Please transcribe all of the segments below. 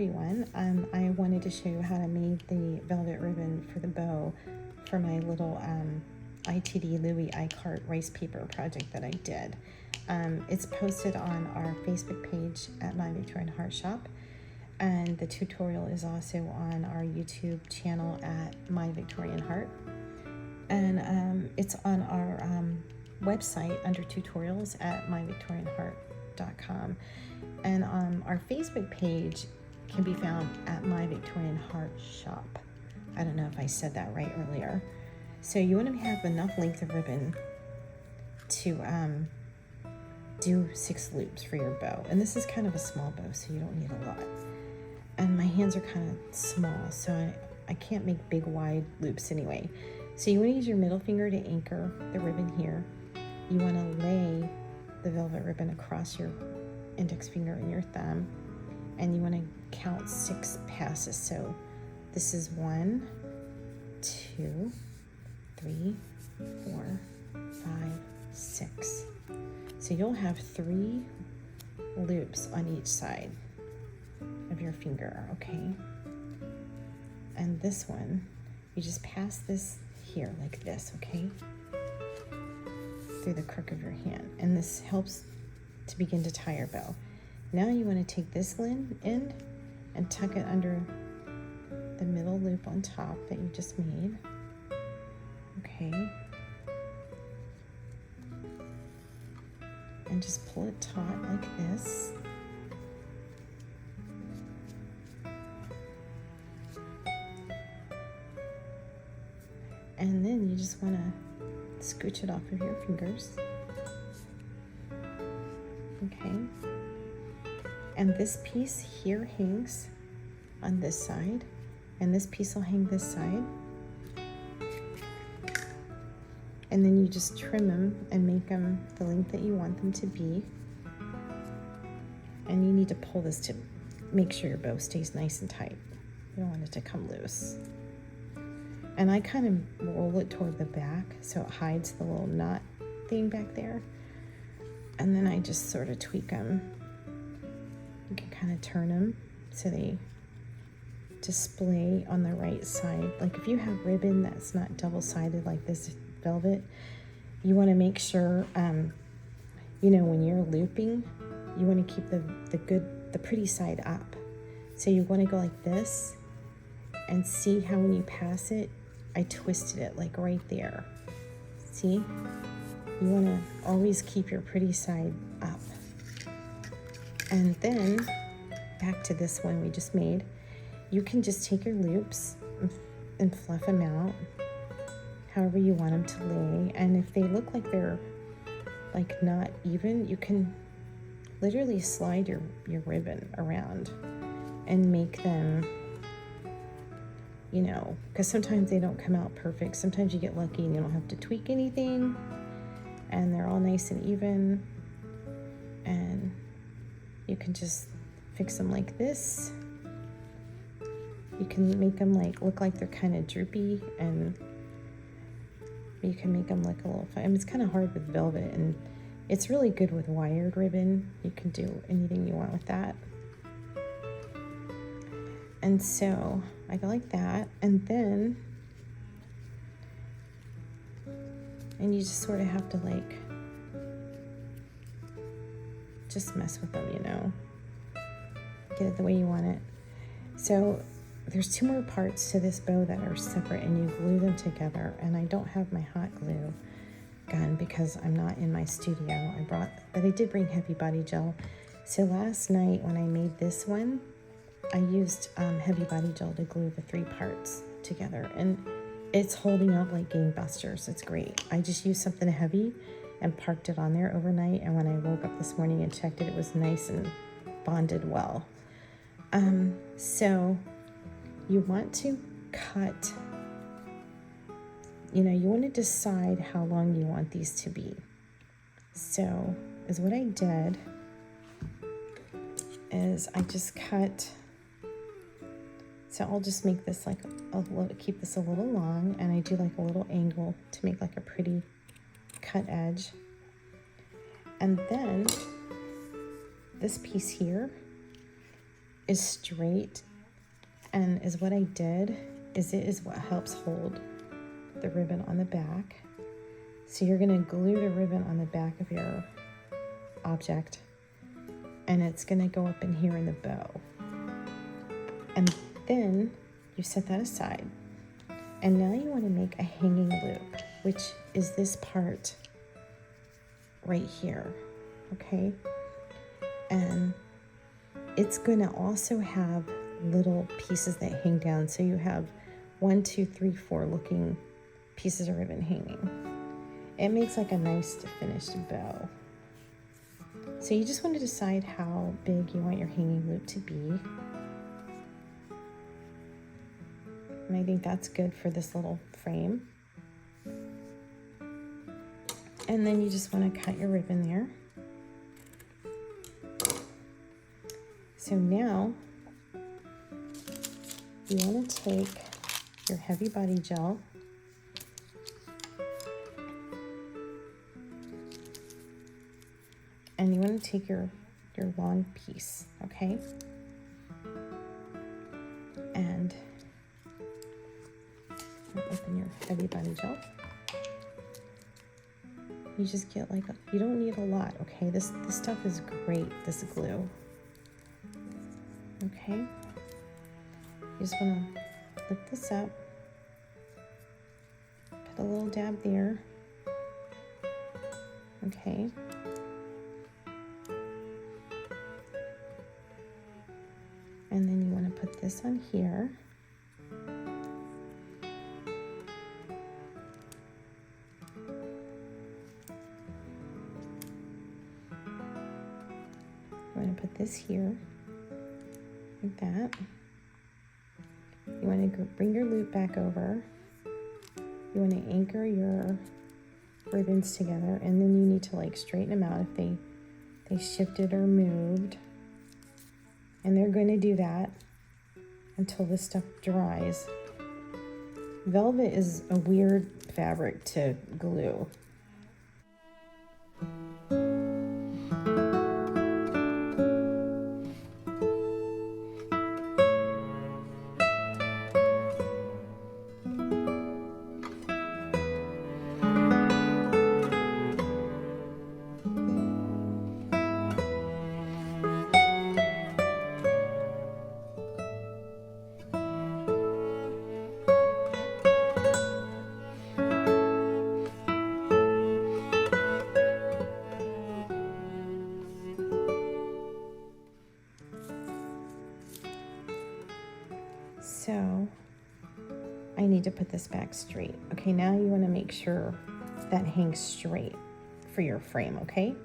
pretty one. I wanted to show you how to make the velvet ribbon for the bow for my little ITD Louis iCart rice paper project that I did. It's posted on our Facebook page at My Victorian Heart Shop, and the tutorial is also on our YouTube channel at My Victorian Heart, and it's on our website under tutorials at myvictorianheart.com, and our Facebook page can be found at My Victorian Heart Shop. I don't know if I said that right earlier. So you want to have enough length of ribbon to do 6 loops for your bow. And this is kind of a small bow, so you don't need a lot. And my hands are kind of small, so I can't make big wide loops anyway. So you want to use your middle finger to anchor the ribbon here. You want to lay the velvet ribbon across your index finger and your thumb, and you want to count 6 passes. So this is 1, 2, 3, 4, 5, 6. So you'll have 3 loops on each side of your finger, okay? And this one, you just pass this here like this, okay? Through the crook of your hand. And this helps to begin to tie your bow. Now you want to take this end and tuck it under the middle loop on top that you just made, okay? And just pull it taut like this. And then you just want to scooch it off of your fingers. Okay. And this piece here hangs on this side, and this piece will hang this side. And then you just trim them and make them the length that you want them to be. And you need to pull this to make sure your bow stays nice and tight. You don't want it to come loose. And I kind of roll it toward the back so it hides the little knot thing back there. And then I just sort of tweak them. You can kind of turn them so they display on the right side. Like if you have ribbon that's not double-sided like this velvet, you want to make sure, you know, when you're looping, you want to keep the pretty side up. So you want to go like this, and see how when you pass it, I twisted it like right there. See? You want to always keep your pretty side up. And then, back to this one we just made, you can just take your loops and fluff them out however you want them to lay. And if they look like they're like not even, you can literally slide your ribbon around and make them, you know, because sometimes they don't come out perfect. Sometimes you get lucky and you don't have to tweak anything, and they're all nice and even, and you can just fix them like this. You can make them like look like they're kind of droopy, and you can make them look a little fun. I mean, it's kind of hard with velvet, and it's really good with wired ribbon. You can do anything you want with that. And so I go like that, and then, and you just sort of have to like, just mess with them, you know, get it the way you want it. So there's 2 more parts to this bow that are separate, and you glue them together. And I don't have my hot glue gun because I'm not in my studio. But I did bring heavy body gel. So last night when I made this one, I used heavy body gel to glue the 3 parts together, and it's holding up like gangbusters. It's great. I just used something heavy and parked it on there overnight, and when I woke up this morning and checked it, it was nice and bonded well. So you want to cut, you know, you want to decide how long you want these to be. So is what I did is I just cut. So I'll just make this like keep this a little long, and I do like a little angle to make like a pretty cut edge. And then this piece here, is straight, and is what I did is it is what helps hold the ribbon on the back. So you're gonna glue the ribbon on the back of your object, and it's gonna go up in here in the bow. And then you set that aside. And now you wanna make a hanging loop, which is this part right here, okay? And it's gonna also have little pieces that hang down. So you have 1, 2, 3, 4 looking pieces of ribbon hanging. It makes like a nice finished bow. So you just want to decide how big you want your hanging loop to be. And I think that's good for this little frame. And then you just want to cut your ribbon there. So now you want to take your heavy body gel and you want to take your long piece, okay? And open your heavy body gel. You just get like, you don't need a lot, okay? This stuff is great, this glue. Okay? You just want to lift this up, put a little dab there, okay? And then you want to put this on here. You want to put this here, like that. You want to bring your loop back over. You want to anchor your ribbons together, and then you need to like straighten them out if they shifted or moved. And they're going to do that until this stuff dries. Velvet is a weird fabric to glue. So I need to put this back straight. Okay, now you want to make sure that hangs straight for your frame, okay?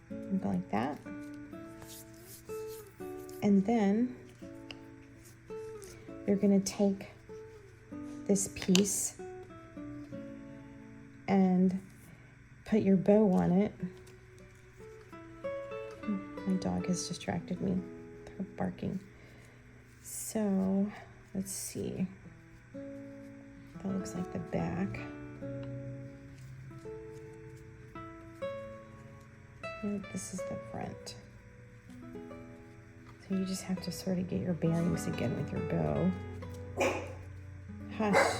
Go like that. And then you're going to take this piece and put your bow on it. My dog has distracted me. Barking. So let's see. That looks like the back. Nope, this is the front. So you just have to sort of get your bearings again with your bow. Hush.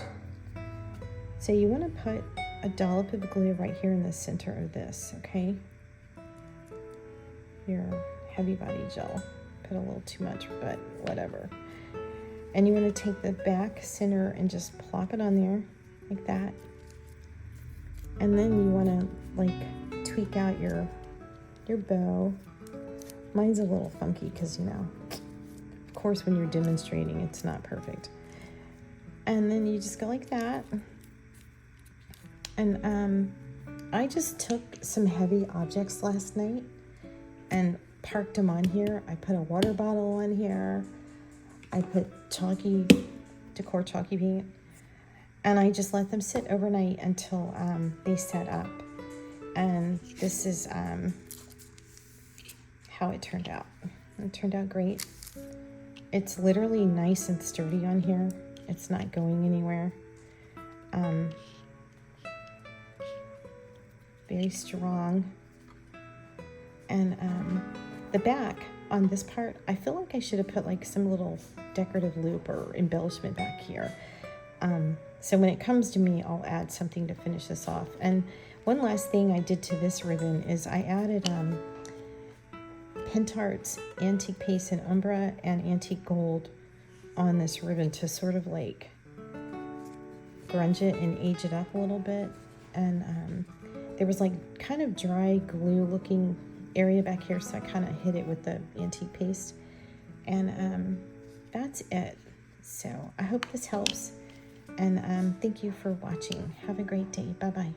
So you want to put a dollop of glue right here in the center of this, okay? Your heavy body gel. Put a little too much, but whatever. And you want to take the back center and just plop it on there like that. And then you want to like tweak out your bow. Mine's a little funky because, you know, of course when you're demonstrating it's not perfect. And then you just go like that. And I just took some heavy objects last night and parked them on here. I put a water bottle on here. I put decor chalky paint, and I just let them sit overnight until they set up. And this is how it turned out. It turned out great. It's literally nice and sturdy on here. It's not going anywhere. Very strong. And The back on this part, I feel like I should have put like some little decorative loop or embellishment back here. So when it comes to me, I'll add something to finish this off. And one last thing I did to this ribbon is I added Pentart's Antique Paste and Umbra and Antique Gold on this ribbon to sort of like grunge it and age it up a little bit. And there was like kind of dry glue looking area back here, so I kind of hit it with the antique paste. And that's it. So I hope this helps. And thank you for watching. Have a great day. Bye-bye.